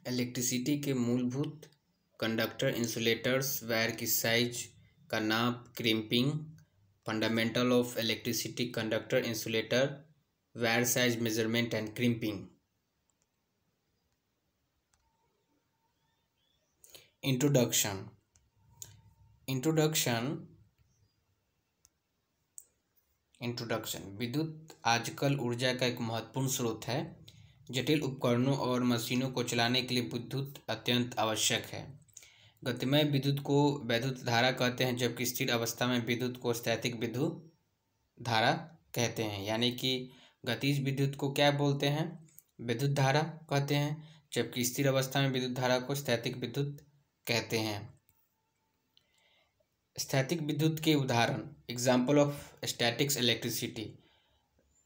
Electricity के मूलभूत conductor insulators, wire की साइज का नाप, crimping. Fundamental of electricity conductor insulator, wire size measurement and crimping. Introduction. विद्युत आजकल ऊर्जा का एक महत्वपूर्ण स्रोत है। जटिल उपकरणों और मशीनों को चलाने के लिए विद्युत अत्यंत आवश्यक है। गतिमय विद्युत को वैद्युत धारा कहते हैं, जबकि स्थिर अवस्था में विद्युत को स्थैतिक विद्युत धारा कहते हैं। यानी कि गतिज विद्युत को क्या बोलते हैं? विद्युत धारा कहते हैं, जबकि स्थिर अवस्था में विद्युत धारा को स्थैतिक विद्युत कहते हैं। स्थैतिक विद्युत के उदाहरण। Example of statics electricity.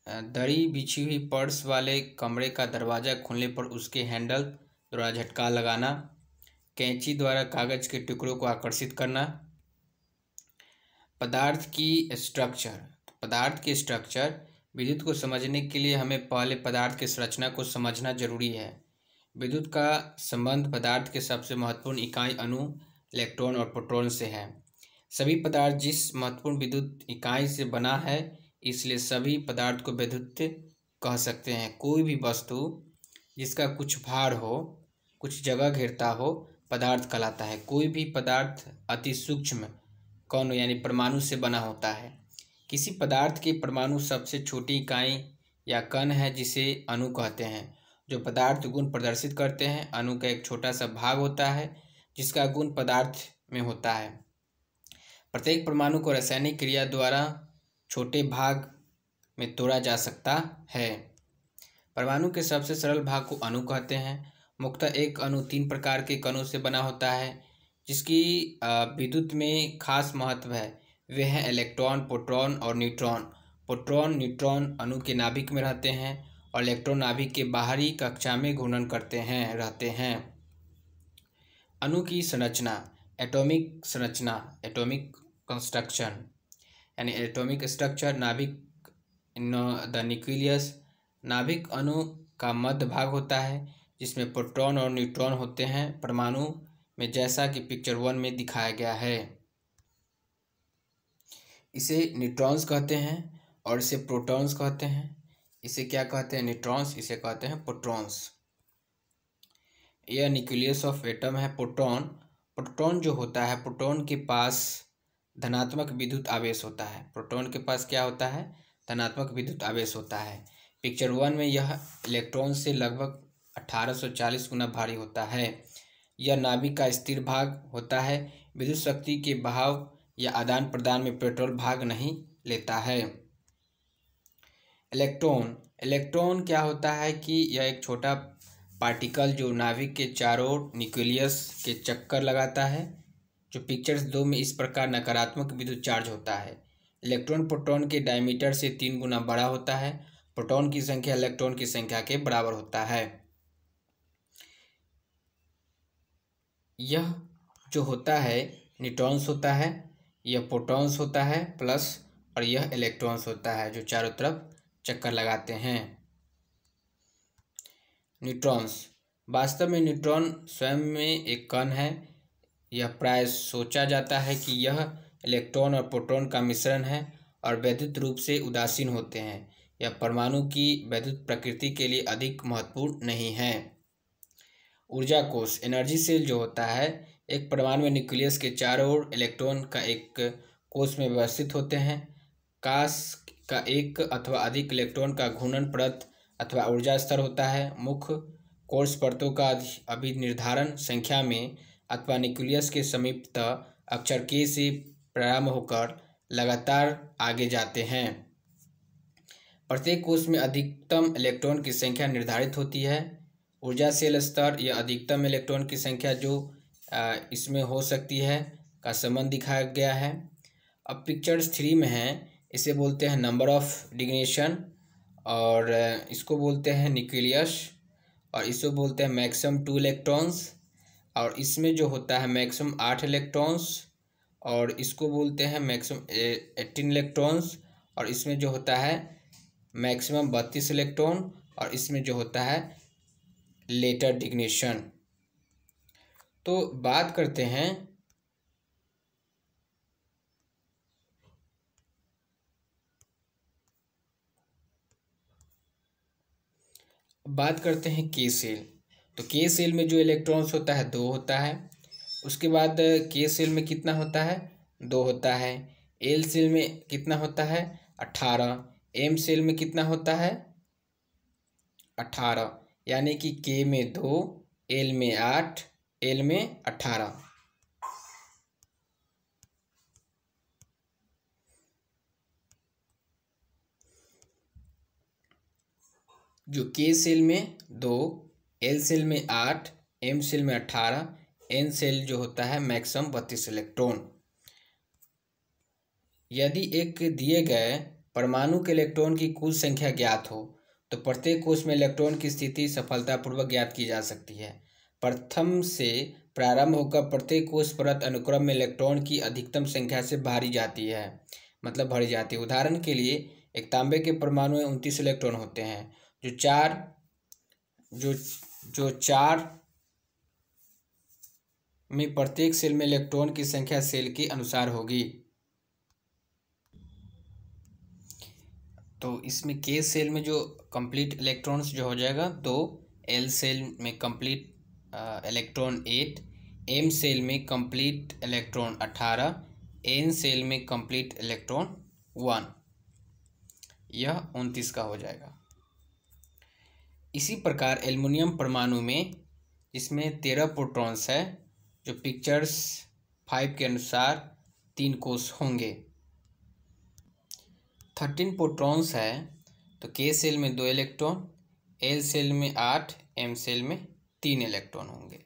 दरी बिछी हुई पर्स वाले कमरे का दरवाज़ा खोलने पर उसके हैंडल द्वारा झटका लगाना। कैंची द्वारा कागज के टुकड़ों को आकर्षित करना। पदार्थ की स्ट्रक्चर। विद्युत को समझने के लिए हमें पहले पदार्थ की संरचना को समझना जरूरी है। विद्युत का संबंध पदार्थ के सबसे महत्वपूर्ण इकाई अणु, इलेक्ट्रॉन और प्रोटॉन से है। सभी पदार्थ जिस महत्वपूर्ण विद्युत इकाई से बना है, इसलिए सभी पदार्थ को विद्युत कह सकते हैं। कोई भी वस्तु जिसका कुछ भार हो, कुछ जगह घेरता हो, पदार्थ कहलाता है। कोई भी पदार्थ अति सूक्ष्म कण यानी परमाणु से बना होता है। किसी पदार्थ के परमाणु सबसे छोटी इकाई या कण है, जिसे अणु कहते हैं। जो पदार्थ गुण प्रदर्शित करते हैं, अणु का एक छोटा सा भाग होता है जिसका गुण पदार्थ में होता है। प्रत्येक परमाणु को रासायनिक क्रिया द्वारा छोटे भाग में तोड़ा जा सकता है। परमाणु के सबसे सरल भाग को अणु कहते हैं। मुख्यतः एक अणु 3 प्रकार के कणों से बना होता है, जिसकी विद्युत में खास महत्व है। वे हैं इलेक्ट्रॉन, प्रोटॉन और न्यूट्रॉन। प्रोटॉन, न्यूट्रॉन अणु के नाभिक में रहते हैं और इलेक्ट्रॉन नाभिक के बाहरी कक्षा में घूर्णन रहते हैं। अणु की संरचना। एटॉमिक संरचना, एटॉमिक कंस्ट्रक्शन यानी एटॉमिक स्ट्रक्चर। नाभिक, द न्यूक्लियस। नाभिक अणु का मध्य भाग होता है, जिसमें प्रोटॉन और न्यूट्रॉन होते हैं, परमाणु में, जैसा कि पिक्चर 1 में दिखाया गया है। इसे न्यूट्रॉन्स कहते हैं और इसे प्रोटॉन्स कहते हैं। इसे क्या कहते हैं? न्यूट्रॉन्स। इसे कहते हैं प्रोटॉन्स। यह न्यूक्लियस ऑफ एटम है। प्रोटॉन जो होता है, प्रोटॉन के पास धनात्मक विद्युत आवेश होता है। प्रोटॉन के पास क्या होता है? धनात्मक विद्युत आवेश होता है। पिक्चर 1 में यह इलेक्ट्रॉन से लगभग 1840 गुना भारी होता है। यह नाभिक का स्थिर भाग होता है। विद्युत शक्ति के बहाव या आदान प्रदान में पेट्रोल भाग नहीं लेता है। इलेक्ट्रॉन क्या होता है कि यह एक छोटा पार्टिकल जो नाभिक के चारों ओर न्यूक्लियस के चक्कर लगाता है, जो पिक्चर्स 2 में इस प्रकार नकारात्मक विद्युत चार्ज होता है। इलेक्ट्रॉन प्रोटॉन के डायमीटर से 3 गुना बड़ा होता है। प्रोटॉन की संख्या इलेक्ट्रॉन की संख्या के बराबर होता है। यह जो होता है न्यूट्रॉन्स होता है, यह प्रोटॉन्स होता है प्लस, और यह इलेक्ट्रॉन्स होता है जो चारों तरफ चक्कर लगाते हैं। न्यूट्रॉन्स। वास्तव में न्यूट्रॉन स्वयं में एक कण है। यह प्राय सोचा जाता है कि यह इलेक्ट्रॉन और प्रोटॉन का मिश्रण है और वैद्युत रूप से उदासीन होते हैं। यह परमाणु की वैद्युत प्रकृति के लिए अधिक महत्वपूर्ण नहीं है। ऊर्जा कोश। एनर्जी सेल जो होता है, एक परमाणु में न्यूक्लियस के चारों ओर इलेक्ट्रॉन का एक कोश में व्यवस्थित होते हैं। काश का एक अथवा अधिक इलेक्ट्रॉन का घूर्णन परत अथवा ऊर्जा स्तर होता है। मुख्य कोश परतों का अभिनिर्धारण संख्या में अथवा न्यूक्लियस के समीपतः अक्षर के से प्रारंभ होकर लगातार आगे जाते हैं। प्रत्येक कोश में अधिकतम इलेक्ट्रॉन की संख्या निर्धारित होती है। ऊर्जा सेल स्तर, यह अधिकतम इलेक्ट्रॉन की संख्या जो इसमें हो सकती है का संबंध दिखाया गया है। अब पिक्चर्स 3 में है, इसे बोलते हैं नंबर ऑफ डिग्नेशन, और इसको बोलते हैं न्यूक्लियस, और इसको बोलते हैं मैक्सिमम 2 इलेक्ट्रॉन्स, और इसमें जो होता है मैक्सिमम 8 इलेक्ट्रॉन्स, और इसको बोलते हैं मैक्सिमम 18 इलेक्ट्रॉन्स, और इसमें जो होता है मैक्सिमम 32 इलेक्ट्रॉन, और इसमें जो होता है लेटर डिग्नेशन। तो बात करते हैं के सेल। तो के सेल में जो इलेक्ट्रॉन्स होता है 2 होता है। उसके बाद के सेल में कितना होता है, 2 होता है। एल सेल में कितना होता है, 18। एम सेल में कितना होता है, 18। यानी कि के में 2, एल में 8, एल में 18। जो के सेल में 2, एल सेल में 8, एम सेल में 18, एन सेल जो होता है मैक्सिमम 32 इलेक्ट्रॉन। यदि एक दिए गए परमाणु के इलेक्ट्रॉन की कुल संख्या ज्ञात हो तो प्रत्येक कोष में इलेक्ट्रॉन की स्थिति सफलतापूर्वक ज्ञात की जा सकती है। प्रथम से प्रारंभ होकर प्रत्येक कोष परत अनुक्रम में इलेक्ट्रॉन की अधिकतम संख्या से भरी जाती है, मतलब भरी जाती है। उदाहरण के लिए एक तांबे के परमाणु में 29 इलेक्ट्रॉन होते हैं। जो चार में प्रत्येक सेल में इलेक्ट्रॉन की संख्या सेल के अनुसार होगी। तो इसमें के सेल में जो कंप्लीट इलेक्ट्रॉन्स जो हो जाएगा 2, एल सेल में कंप्लीट इलेक्ट्रॉन 8, एम सेल में कंप्लीट इलेक्ट्रॉन 18, एन सेल में कंप्लीट इलेक्ट्रॉन 1, यह 29 का हो जाएगा। इसी प्रकार एल्युमिनियम परमाणु में इसमें 13 प्रोटॉन्स है, जो पिक्चर्स 5 के अनुसार 3 कोष होंगे। 13 प्रोटॉन्स है तो के सेल में 2 इलेक्ट्रॉन, एल सेल में 8, एम सेल में 3 इलेक्ट्रॉन होंगे।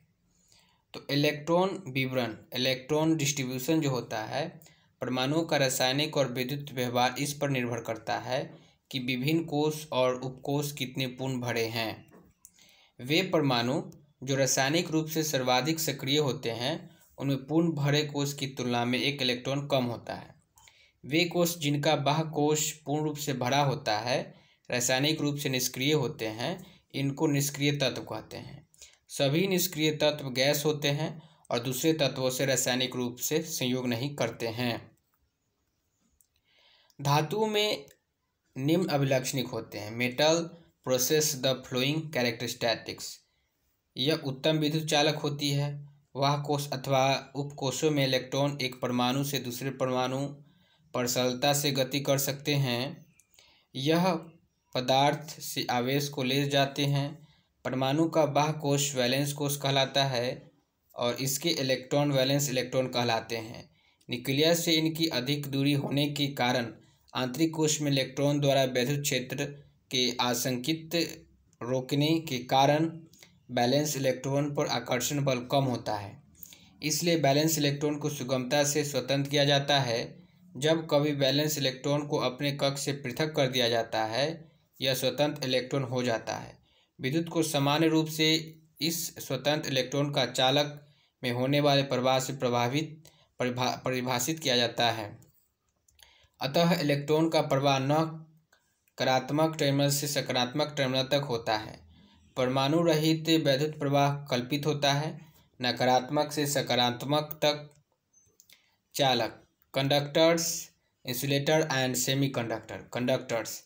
तो इलेक्ट्रॉन विवरण, इलेक्ट्रॉन डिस्ट्रीब्यूशन जो होता है, परमाणुओं का रासायनिक और विद्युत व्यवहार इस पर निर्भर करता है कि विभिन्न कोष और उपकोष कितने पूर्ण भरे हैं। वे परमाणु जो रासायनिक रूप से सर्वाधिक सक्रिय होते हैं उनमें पूर्ण भरे कोष की तुलना में 1 इलेक्ट्रॉन कम होता है। वे कोष जिनका बाह्य कोष पूर्ण रूप से भरा होता है रासायनिक रूप से निष्क्रिय होते हैं, इनको निष्क्रिय तत्व कहते हैं। सभी निष्क्रिय तत्व गैस होते हैं और दूसरे तत्वों से रासायनिक रूप से संयोग नहीं करते हैं। धातुओं में निम्न अभिलक्षणिक होते हैं। Metal process the flowing characteristics, यह उत्तम विद्युत चालक होती है। वह कोष अथवा उपकोषों में इलेक्ट्रॉन एक परमाणु से दूसरे परमाणु पर सरलता से गति कर सकते हैं। यह पदार्थ से आवेश को ले जाते हैं। परमाणु का बाह्य कोष वैलेंस कोष कहलाता है और इसके इलेक्ट्रॉन वैलेंस इलेक्ट्रॉन कहलाते हैं। न्यूक्लियस से इनकी अधिक दूरी होने के कारण आंतरिक कोष में इलेक्ट्रॉन द्वारा विद्युत क्षेत्र के आसंकित रोकने के कारण बैलेंस इलेक्ट्रॉन पर आकर्षण बल कम होता है। इसलिए बैलेंस इलेक्ट्रॉन को सुगमता से स्वतंत्र किया जाता है। जब कभी बैलेंस इलेक्ट्रॉन को अपने कक्ष से पृथक कर दिया जाता है, यह स्वतंत्र इलेक्ट्रॉन हो जाता है। विद्युत को सामान्य रूप से इस स्वतंत्र इलेक्ट्रॉन का चालक में होने वाले प्रवाह से परिभाषित किया जाता है। अतः इलेक्ट्रॉन का प्रवाह नकारात्मक टर्मिनल से सकारात्मक टर्मिनल तक होता है। परमाणु रहित वैद्युत प्रवाह कल्पित होता है, नकारात्मक से सकारात्मक तक। चालक, conductors, insulator and semiconductor. Conductors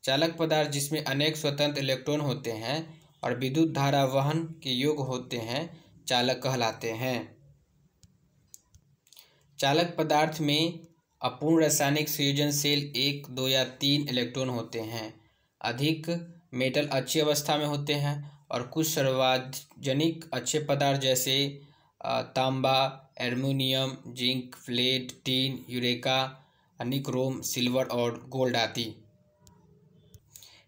चालक पदार्थ जिसमें अनेक स्वतंत्र इलेक्ट्रॉन होते हैं और विद्युत धारा वहन के योग्य होते हैं, चालक कहलाते हैं। चालक पदार्थ में अपूर्ण रासायनिक संयोजन सेल 1, 2 या 3 इलेक्ट्रॉन होते हैं। अधिक मेटल अच्छी अवस्था में होते हैं और कुछ सार्वजनिक अच्छे पदार्थ जैसे तांबा, aluminium, zinc, flat, tin, eureka, nichrome, silver और गोल्ड आदि।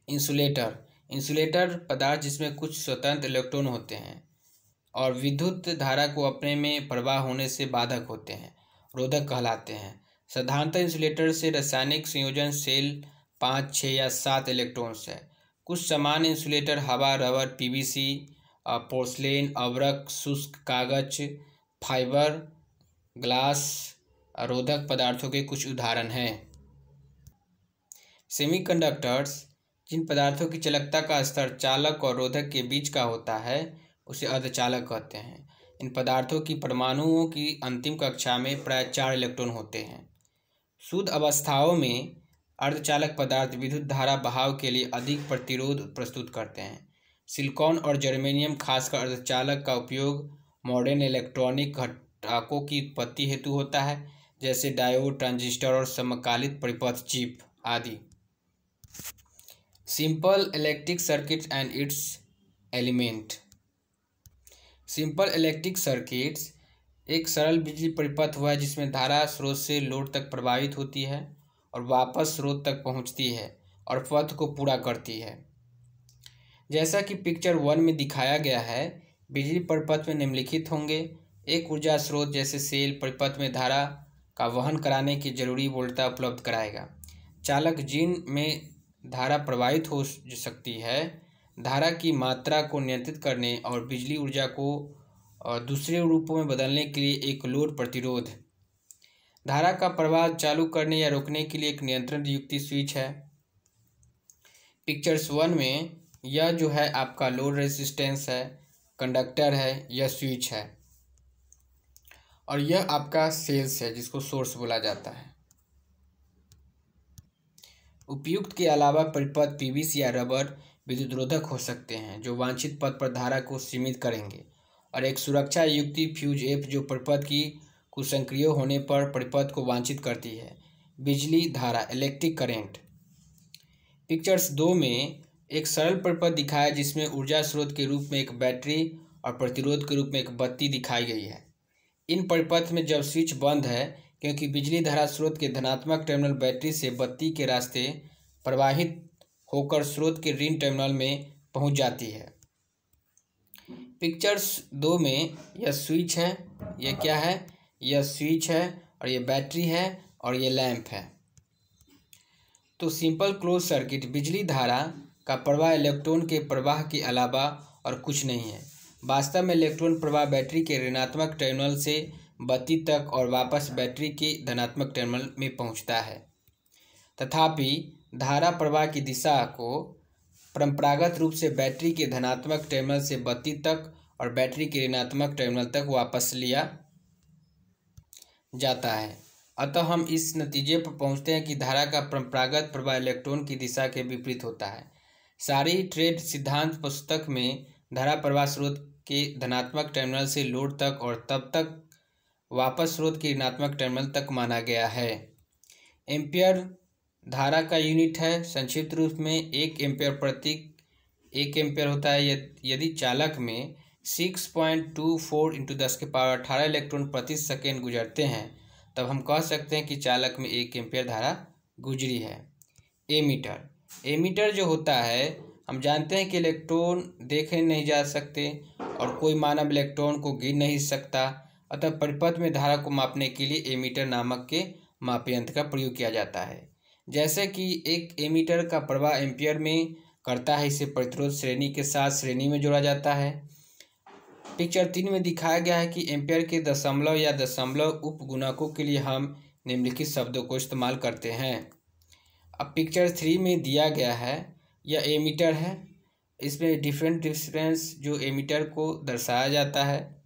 इंसुलेटर पदार्थ जिसमें कुछ स्वतंत्र इलेक्ट्रॉन होते हैं और विद्युत धारा को अपने में प्रवाह होने से बाधक होते हैं, रोधक कहलाते हैं। साधारणतः इंसुलेटर से रासायनिक संयोजन सेल 5, 6 या 7 इलेक्ट्रॉन्स है। कुछ सामान्य इंसुलेटर हवा, रबर, पीवीसी, पोर्सलेन, अब्रक, शुष्क कागज, फाइबर, ग्लास रोधक पदार्थों के कुछ उदाहरण हैं। सेमीकंडक्टर्स जिन पदार्थों की चालकता का स्तर चालक और रोधक के बीच का होता है उसे अर्धचालक कहते हैं। इन पदार्थों की परमाणुओं की अंतिम कक्षा में प्राय 4 इलेक्ट्रॉन होते हैं। शुद्ध अवस्थाओं में अर्धचालक पदार्थ विद्युत धारा बहाव के लिए अधिक प्रतिरोध प्रस्तुत करते हैं। सिलिकॉन और जर्मेनियम खासकर अर्धचालक का उपयोग मॉडर्न इलेक्ट्रॉनिक घटकों की उत्पत्ति हेतु होता है, जैसे डायोड, ट्रांजिस्टर और समकालिक परिपथ चिप आदि। Simple electric circuits and it's element. Simple electric circuits एक सरल बिजली परिपथ हुआ है जिसमें धारा स्रोत से लोड तक प्रवाहित होती है और वापस स्रोत तक पहुंचती है और पथ को पूरा करती है। जैसा कि पिक्चर 1 में दिखाया गया है, बिजली परिपथ में निम्नलिखित होंगे। एक ऊर्जा स्रोत जैसे सेल परिपथ में धारा का वहन कराने की जरूरी वोल्टता उपलब्ध कराएगा। चालक जिन में धारा प्रवाहित हो सकती है, धारा की मात्रा को नियंत्रित करने और बिजली ऊर्जा को दूसरे रूपों में बदलने के लिए एक लोड प्रतिरोध। धारा का प्रवाह चालू करने या रोकने के लिए एक नियंत्रण युक्ति स्विच है। पिक्चर्स 1 में यह जो है आपका लोड रेजिस्टेंस है, कंडक्टर है, यह स्विच है और यह आपका सेल्स है जिसको सोर्स बोला जाता है। उपयुक्त के अलावा परिपथ पीवीसी या रबर विद्युतरोधक हो सकते हैं जो वांछित पथ पर धारा को सीमित करेंगे, और एक सुरक्षा युक्ति फ्यूज एफ जो परिपथ की कुसंक्रिय होने पर परिपथ को वांछित करती है। बिजली धारा इलेक्ट्रिक करंट। पिक्चर्स 2 में एक सरल परिपथ दिखाया जिसमें ऊर्जा स्रोत के रूप में एक बैटरी और प्रतिरोध के रूप में एक बत्ती दिखाई गई है। इन परिपथ में जब स्विच बंद है, क्योंकि बिजली धारा स्रोत के धनात्मक टर्मिनल बैटरी से बत्ती के रास्ते प्रवाहित होकर स्रोत के ऋण टर्मिनल में पहुंच जाती है। पिक्चर्स 2 में यह स्विच है, यह क्या है, यह स्विच है और यह बैटरी है और यह लैंप है। तो सिंपल क्लोज सर्किट बिजली धारा का प्रवाह इलेक्ट्रॉन के प्रवाह के अलावा और कुछ नहीं है। वास्तव में इलेक्ट्रॉन प्रवाह बैटरी के ऋणात्मक टर्मिनल से बत्ती तक और वापस बैटरी के धनात्मक टर्मिनल में पहुंचता है। तथापि धारा प्रवाह की दिशा को परंपरागत रूप से बैटरी के धनात्मक टर्मिनल से बत्ती तक और बैटरी के ऋणात्मक टर्मिनल तक वापस लिया जाता है। अतः हम इस नतीजे पर पहुंचते हैं कि धारा का परंपरागत प्रवाह इलेक्ट्रॉन की दिशा के विपरीत होता है। सारी ट्रेड सिद्धांत पुस्तक में धारा प्रवाह स्रोत के धनात्मक टर्मिनल से लोड तक और तब तक वापस स्रोत के ऋणात्मक टर्मिनल तक माना गया है। एम्पियर धारा का यूनिट है। संक्षिप्त रूप में 1 एम्पियर प्रति 1 एम्पियर होता है। यदि चालक में 6.24 × 10⁸ इलेक्ट्रॉन प्रति सेकेंड गुजरते हैं, तब हम कह सकते हैं कि चालक में 1 एम्पियर धारा गुजरी है। एमीटर जो होता है, हम जानते हैं कि इलेक्ट्रॉन देखे नहीं जा सकते और कोई मानव इलेक्ट्रॉन को गिन नहीं सकता। अतः परिपथ में धारा को मापने के लिए एमीटर नामक के मापी यंत्र का प्रयोग किया जाता है। जैसे कि एक एमीटर का प्रवाह एम्पियर में करता है, इसे प्रतिरोध श्रेणी के साथ श्रेणी में जोड़ा जाता है। पिक्चर 3 में दिखाया गया है कि एम्पियर के दशमलव या दशमलव उपगुणकों के लिए हम निम्नलिखित शब्दों को इस्तेमाल करते हैं। अब पिक्चर 3 में दिया गया है, यह एमीटर है। इसमें डिफरेंस जो एमीटर को दर्शाया जाता है।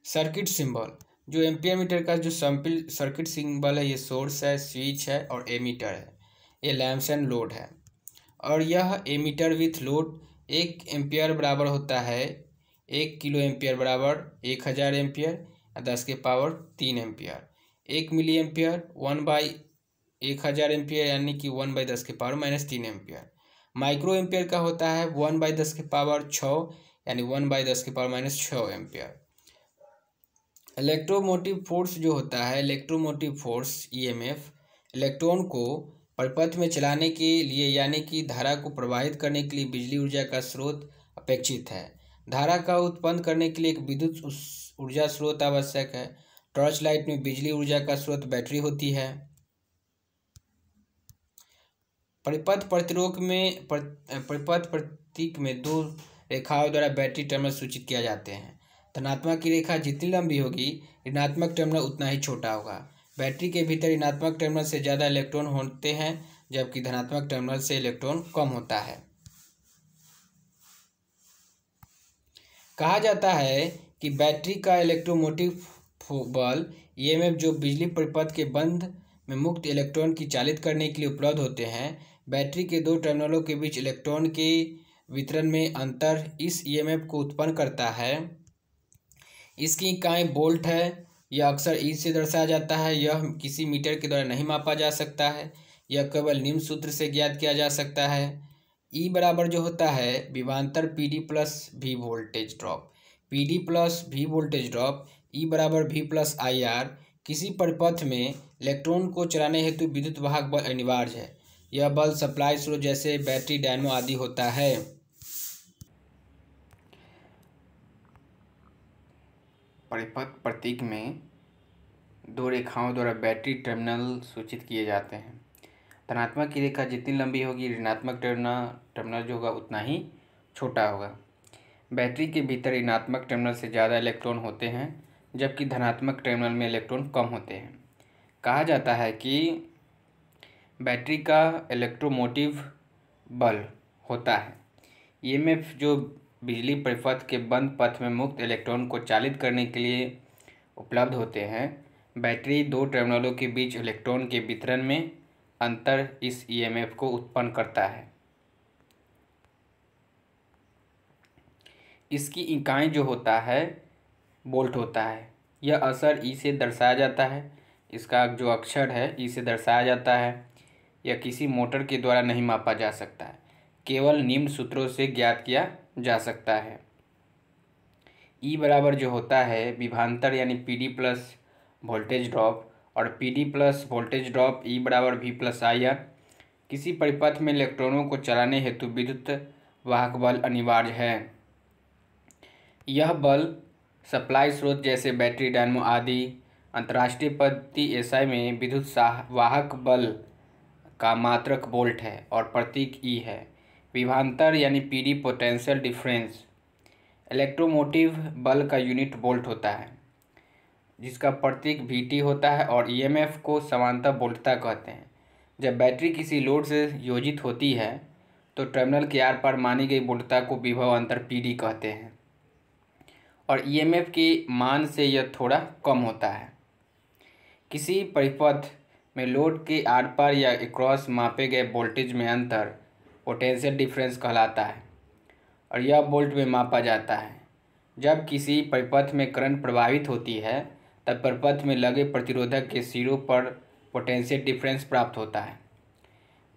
सर्किट सिंबल जो एम्पियर मीटर का जो सैंपल सर्किट सिंबल है, ये सोर्स है, स्विच है और एमीटर है। ये लैंप्स एंड लोड है। और यह एमीटर विथ लोड 1 एम्पियर बराबर होता है 1 किलो एम्पियर बराबर 1000 ampere 10⁻³ ampere. 1 milli ampere 1/1000 ampere यानी कि 1/10⁻³ एम्पियर। माइक्रो एम्पियर का होता है 1/10⁶ यानी 1/10⁻⁻6 एम्पियर। इलेक्ट्रोमोटिव फोर्स जो होता है, इलेक्ट्रोमोटिव फोर्स EMF इलेक्ट्रॉन को परिपथ में चलाने के लिए यानी कि धारा को प्रवाहित करने के लिए बिजली ऊर्जा का स्रोत अपेक्षित है। धारा का उत्पन्न करने के लिए एक विद्युत ऊर्जा स्रोत आवश्यक है। टॉर्च लाइट में बिजली ऊर्जा का स्रोत बैटरी होती है। परिपथ प्रतीक में 2 रेखाओं द्वारा बैटरी टर्मिनल सूचित किया जाते हैं। धनात्मक की रेखा जितनी लंबी होगी, ऋणात्मक टर्मिनल उतना ही छोटा होगा। बैटरी के भीतर ऋणात्मक टर्मिनल से ज़्यादा इलेक्ट्रॉन होते हैं, जबकि धनात्मक टर्मिनल से इलेक्ट्रॉन कम होता है। कहा जाता है कि बैटरी का इलेक्ट्रोमोटिव बल ईएमएफ जो बिजली परिपथ के बंध में मुक्त इलेक्ट्रॉन की चालित करने के लिए उपलब्ध होते हैं, बैटरी के दो टर्मिनलों के बीच इलेक्ट्रॉन के वितरण में अंतर इस ईएमएफ को उत्पन्न करता है। इसकी इकाई वोल्ट है। यह अक्सर ई से दर्शाया जाता है। यह किसी मीटर के द्वारा नहीं मापा जा सकता है। यह केवल निम्न सूत्र से ज्ञात किया जा सकता है। ई बराबर जो होता है विभवांतर P D plus V voltage drop. P D plus V voltage drop E बराबर वी प्लस आई आर। किसी परिपथ में इलेक्ट्रॉन को चलाने हेतु विद्युत वाहक बल अनिवार्य है। यह बल सप्लाई स्रोत जैसे बैटरी, डायनमो आदि होता है। परिपथ प्रतीक में दो रेखाओं द्वारा बैटरी टर्मिनल सूचित किए जाते हैं। धनात्मक की रेखा जितनी लंबी होगी, ऋणात्मक टर्मिनल जो होगा उतना ही छोटा होगा। बैटरी के भीतर ऋणात्मक टर्मिनल से ज़्यादा इलेक्ट्रॉन होते हैं, जबकि धनात्मक टर्मिनल में इलेक्ट्रॉन कम होते हैं। कहा जाता है कि बैटरी का इलेक्ट्रोमोटिव बल होता है ईएमएफ जो बिजली परिपथ के बंद पथ में मुक्त इलेक्ट्रॉन को चालित करने के लिए उपलब्ध होते हैं। बैटरी दो टर्मिनलों के बीच इलेक्ट्रॉन के वितरण में अंतर इस ईएमएफ को उत्पन्न करता है। इसकी इकाई जो होता है वोल्ट होता है। यह असर ई से दर्शाया जाता है। इसका जो अक्षर है ई से दर्शाया जाता है। यह किसी मोटर के द्वारा नहीं मापा जा सकता है, केवल निम्न सूत्रों से ज्ञात किया जा सकता है। ई बराबर जो होता है विभवांतर यानी P D plus voltage drop और P D plus voltage drop E बराबर वी प्लस आई आर। किसी परिपथ में इलेक्ट्रॉनों को चलाने हेतु विद्युत वाहक बल अनिवार्य है। यह बल सप्लाई स्रोत जैसे बैटरी, डायनमो आदि अंतर्राष्ट्रीय पद्धति एसआई में विद्युत वाहक बल का मात्रक वोल्ट है और प्रतीक ई है। विभवांतर यानी पीडी पोटेंशियल डिफरेंस इलेक्ट्रोमोटिव बल का यूनिट वोल्ट होता है, जिसका प्रतीक वीटी होता है और ईएमएफ को समांतर वोल्टता कहते हैं। जब बैटरी किसी लोड से योजित होती है तो टर्मिनल के आर पार मानी गई वोल्टता को विभव अंतर पीडी कहते हैं और ईएमएफ के मान से यह थोड़ा कम होता है। किसी परिपथ में लोड के आर पार या एक्रॉस मापे गए वोल्टेज में अंतर पोटेंशियल डिफरेंस कहलाता है और यह वोल्ट में मापा जाता है। जब किसी परिपथ में करंट प्रवाहित होती है तब परिपथ में लगे प्रतिरोधक के सिरों पर पोटेंशियल डिफरेंस प्राप्त होता है।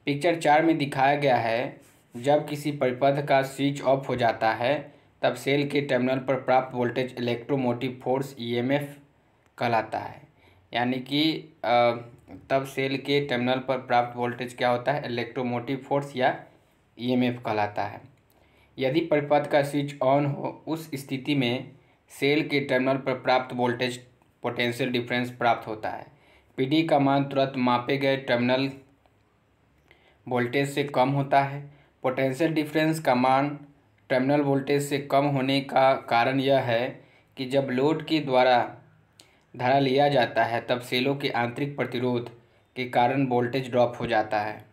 पिक्चर 4 में दिखाया गया है, जब किसी परिपथ का स्विच ऑफ हो जाता है तब सेल के टर्मिनल पर प्राप्त वोल्टेज इलेक्ट्रोमोटिव फोर्स ईएमएफ कहलाता है। यानी कि तब सेल के टर्मिनल पर प्राप्त वोल्टेज क्या होता है, इलेक्ट्रोमोटिव फोर्स या ईएमएफ कहलाता है। यदि परिपथ का स्विच ऑन हो, उस स्थिति में सेल के टर्मिनल पर प्राप्त वोल्टेज पोटेंशियल डिफरेंस प्राप्त होता है। पीडी का मान तुरंत मापे गए टर्मिनल वोल्टेज से कम होता है। पोटेंशियल डिफरेंस का मान टर्मिनल वोल्टेज से कम होने का कारण यह है कि जब लोड के द्वारा धारा लिया जाता है तब सेलों के आंतरिक प्रतिरोध के कारण वोल्टेज ड्रॉप हो जाता है,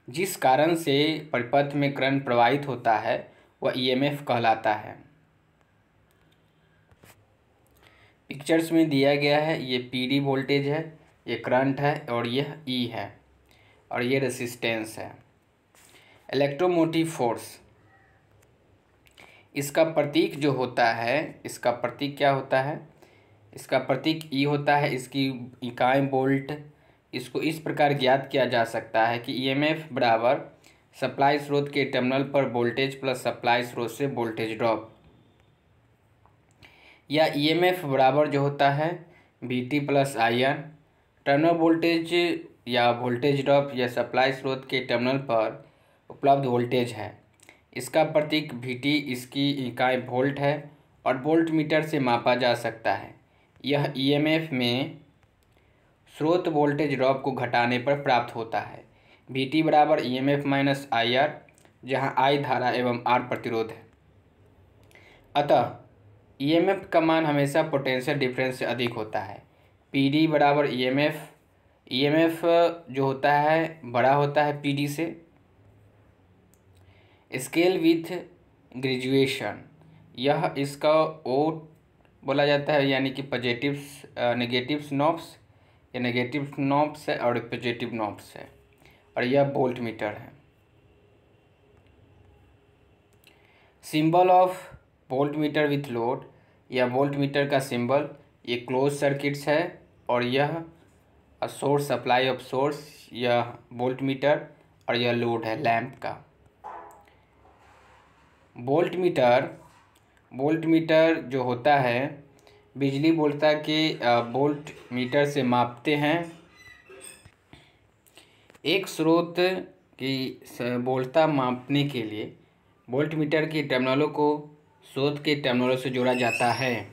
जिस कारण से परिपथ में करंट प्रवाहित होता है वह ईएमएफ कहलाता है। पिक्चर्स में दिया गया है, ये पीडी वोल्टेज है, ये करंट है और यह ई है और ये रेसिस्टेंस है। इलेक्ट्रोमोटिव फोर्स, इसका प्रतीक जो होता है, इसका प्रतीक क्या होता है, इसका प्रतीक ई होता है। इसकी इकाई वोल्ट। इसको इस प्रकार ज्ञात किया जा सकता है कि ईएमएफ बराबर सप्लाई स्रोत के टर्मिनल पर वोल्टेज प्लस सप्लाई स्रोत से वोल्टेज ड्रॉप, या ईएमएफ बराबर जो होता है VT plus I R. Terminal voltage या वोल्टेज ड्रॉप या सप्लाई स्रोत के टर्मिनल पर उपलब्ध वोल्टेज है। इसका प्रतीक वीटी, इसकी इकाई वोल्ट है और वोल्ट मीटर से मापा जा सकता है। यह ईएमएफ में स्रोत वोल्टेज ड्रॉप को घटाने पर प्राप्त होता है। वीटी बराबर ईएमएफ माइनस आई आर, जहाँ आई धारा एवं आर प्रतिरोध है। अतः ईएमएफ का मान हमेशा पोटेंशियल डिफरेंस से अधिक होता है। पीडी बराबर ईएमएफ, ईएमएफ जो होता है बड़ा होता है पीडी से। स्केल विथ ग्रेजुएशन, यह इसका ओ बोला जाता है, यानी कि पॉजिटिव्स नेगेटिव नॉब्स, ये नेगेटिव नॉब्स है और पॉजिटिव नॉब्स है, और यह वोल्ट मीटर है। Symbol of volt meter with load, यह वोल्ट मीटर का सिंबल, ये क्लोज सर्किट्स है, और यह सोर्स सप्लाई ऑफ सोर्स, यह वोल्ट मीटर, और यह लोड है लैंप का। वोल्ट मीटर जो होता है बिजली वोल्टता के वोल्ट मीटर से मापते हैं। एक स्रोत की वोल्टता मापने के लिए वोल्ट मीटर के टर्मिनलों को स्रोत के टर्मिनलों से जोड़ा जाता है।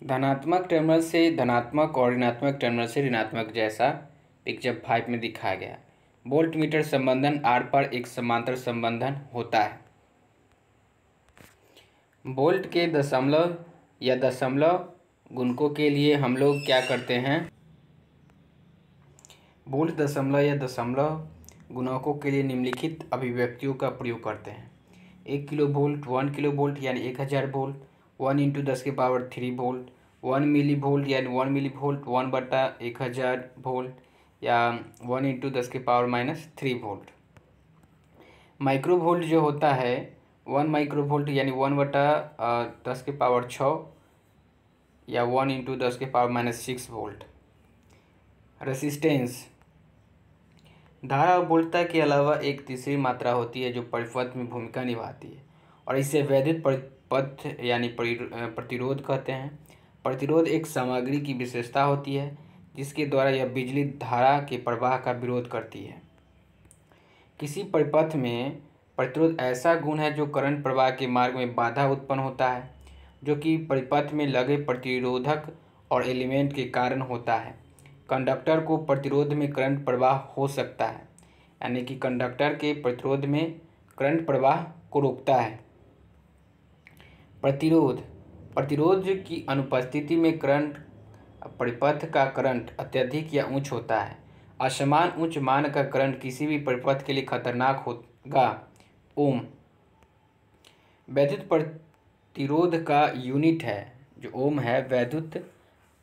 धनात्मक टर्मिनल से धनात्मक और ऋणात्मक टर्मिनल से ऋणात्मक, जैसा पिक्चर 5 में दिखाया गया। वोल्ट मीटर संबंधन आर पर एक समांतर संबंधन होता है। वोल्ट के दशमलव या दशमलव गुणकों के लिए हम लोग क्या करते हैं? वोल्ट दशमलव या दशमलव गुणकों के लिए निम्नलिखित अभिव्यक्तियों का प्रयोग करते हैं। 1 किलो वोल्ट 1 किलो वोल्ट यानी 1000 volt, 1 into 10⁻³ volt, 1 milli volt यानी 1 मिली वोल्ट 1/1000 वोल्ट, या 1 इंटू 10⁻³ वोल्ट। माइक्रो वोल्ट जो होता है 1 माइक्रो वोल्ट यानी 1/10⁶, या 1 इंटू 10⁻⁶ वोल्ट। रेसिस्टेंस धारा और वोल्टता के अलावा एक तीसरी मात्रा होती है जो परिपथ में भूमिका निभाती है, और इसे वैद्युत परिपथ यानी प्रतिरोध कहते हैं। प्रतिरोध एक सामग्री की विशेषता होती है जिसके द्वारा यह बिजली धारा के प्रवाह का विरोध करती है। किसी परिपथ में प्रतिरोध ऐसा गुण है जो करंट प्रवाह के मार्ग में बाधा उत्पन्न होता है, जो कि परिपथ में लगे प्रतिरोधक और एलिमेंट के कारण होता है। कंडक्टर को प्रतिरोध में करंट प्रवाह हो सकता है, यानी कि कंडक्टर के प्रतिरोध में करंट प्रवाह को रोकता है। प्रतिरोध की अनुपस्थिति में करंट परिपथ का करंट अत्यधिक या उच्च होता है। असमान उच्च मान का करंट किसी भी परिपथ के लिए खतरनाक होगा। ओम वैद्युत प्रतिरोध का यूनिट है, जो ओम है वैद्युत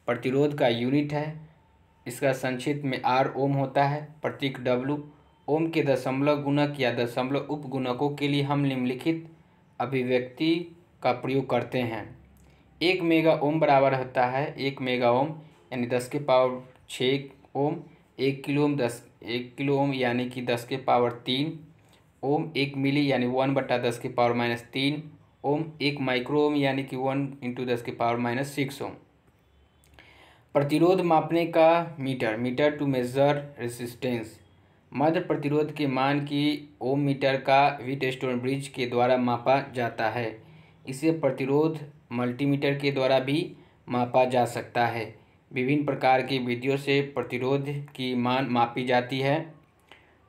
प्रतिरोध का यूनिट है। इसका संक्षिप्त में R ओम होता है। प्रतीक W। ओम के दशमलव गुणक या दशमलव उपगुणकों के लिए हम निम्नलिखित अभिव्यक्ति का प्रयोग करते हैं। 1 मेगा ओम बराबर होता है 1 मेगा ओम यानी 10⁶ ओम। 1 किलो ओम 1 किलो ओम यानी कि 10⁻³ ओम। 1 मिली यानी 1/10⁻³ ओम। 1 माइक्रो ओम यानी कि 1 इंटू 10⁻⁶ ओम। प्रतिरोध मापने का मीटर टू मेजर रेसिस्टेंस। मध्य प्रतिरोध के मान की ओम मीटर का व्हीटस्टोन ब्रिज के द्वारा मापा जाता है। इसे प्रतिरोध मल्टीमीटर के द्वारा भी मापा जा सकता है। विभिन्न प्रकार की विधियों से प्रतिरोध की मान मापी जाती है।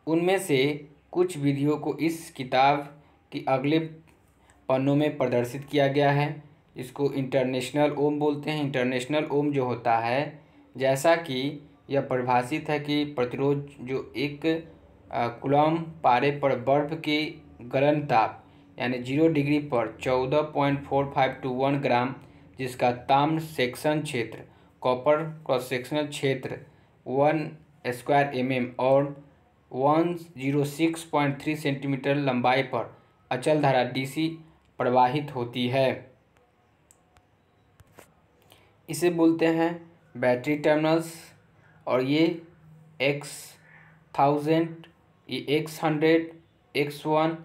उनमें से कुछ विधियों को इस किताब की अगले पन्नों में प्रदर्शित किया गया है, इसको इंटरनेशनल ओम बोलते हैं। इंटरनेशनल ओम जो होता है, जैसा कि यह परिभाषित है कि प्रतिरोध जो 1 कूलम पारे पर बर्फ के गलन ताप यानी 0 डिग्री पर 14.45 to 1 ग्राम, जिसका ताम्र सेक्शन क्षेत्र कॉपर क्रॉस सेक्शनल क्षेत्र 1 स्क्वायर mm और 106.3 सेंटीमीटर लंबाई पर अचल धारा DC प्रवाहित होती है। इसे बोलते हैं बैटरी टर्मिनल्स। और ये X1000, ये X100, X1,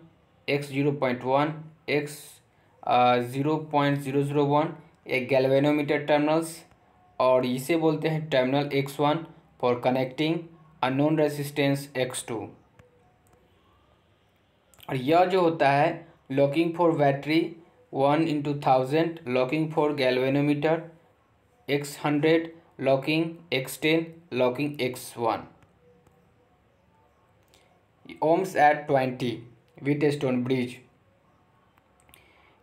X0.1, X0.001 एक गैल्वेनोमीटर टर्मिनल्स। और इसे बोलते हैं terminal X1 for connecting unknown resistance X2। और यह जो होता है locking for battery 1/1000, locking for galvanometer X100, locking X10, locking X1। Ohms at 20 Wheatstone bridge.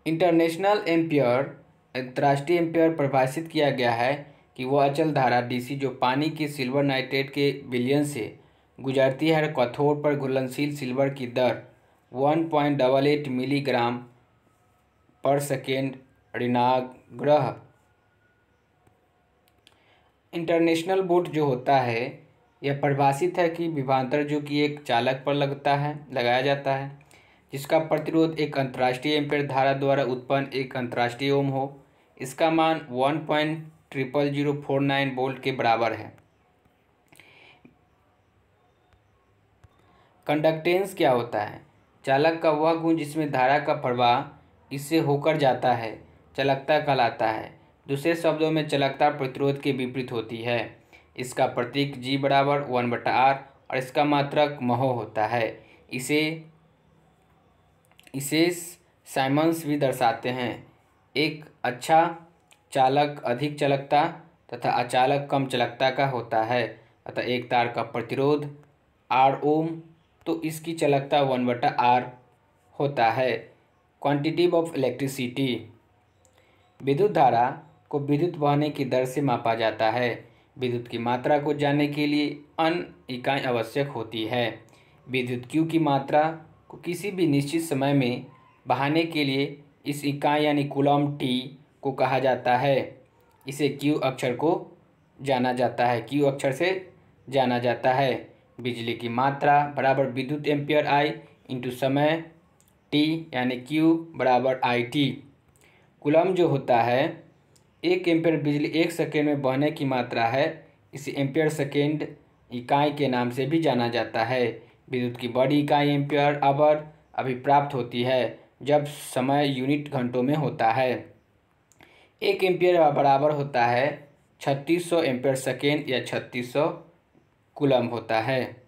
International ampere अंतर्राष्ट्रीय एम्पियर परिभाषित किया गया है कि वह अचल धारा DC जो पानी के सिल्वर नाइट्रेट के विलयन से गुजरती है और कैथोड पर घुलनशील सिल्वर की दर 1.88 मिलीग्राम पर सेकेंड ऋणाग्रह। इंटरनेशनल वोल्ट जो होता है यह परिभाषित है कि विभवांतर जो कि एक चालक पर लगाया जाता है जिसका प्रतिरोध एक अंतर्राष्ट्रीय एम्पीयर धारा द्वारा उत्पन्न एक अंतर्राष्ट्रीय ओम हो। इसका मान 1.00049 वोल्ट के बराबर है। कंडक्टेंस क्या होता है? चालक का वह गुण जिसमें धारा का प्रवाह इससे होकर जाता है चालकता कहलाता है। दूसरे शब्दों में चालकता प्रतिरोध के विपरीत होती है। इसका प्रतीक G बराबर 1/R और इसका मात्रक महो होता है। इसे साइमन्स भी दर्शाते हैं। एक अच्छा चालक अधिक चालकता तथा अचालक कम चालकता का होता है। अतः एक तार का प्रतिरोध R ओम तो इसकी चालकता 1/R होता है। Quantity of electricity. विद्युत धारा को विद्युत बहने की दर से मापा जाता है। विद्युत की मात्रा को जानने के लिए अन्य इकाई आवश्यक होती है। विद्युत Q की मात्रा को किसी भी निश्चित समय में बहाने के लिए इस इकाई यानी कूलम T को कहा जाता है। इसे Q अक्षर को जाना जाता है, Q अक्षर से जाना जाता है। बिजली की मात्रा बराबर विद्युत एम्पियर I इंटू समय T यानी Q बराबर IT। कूलम जो होता है 1 एम्पियर बिजली 1 सेकेंड में बहने की मात्रा है। इसे एम्पियर सेकेंड इकाई के नाम से भी जाना जाता है। विद्युत की बड़ी इकाई एम्पियर आवर अभी प्राप्त होती है जब समय यूनिट घंटों में होता है। 1 एम्पियर बराबर होता है 3600 एम्पियर सेकेंड या 3600 कूलम होता है।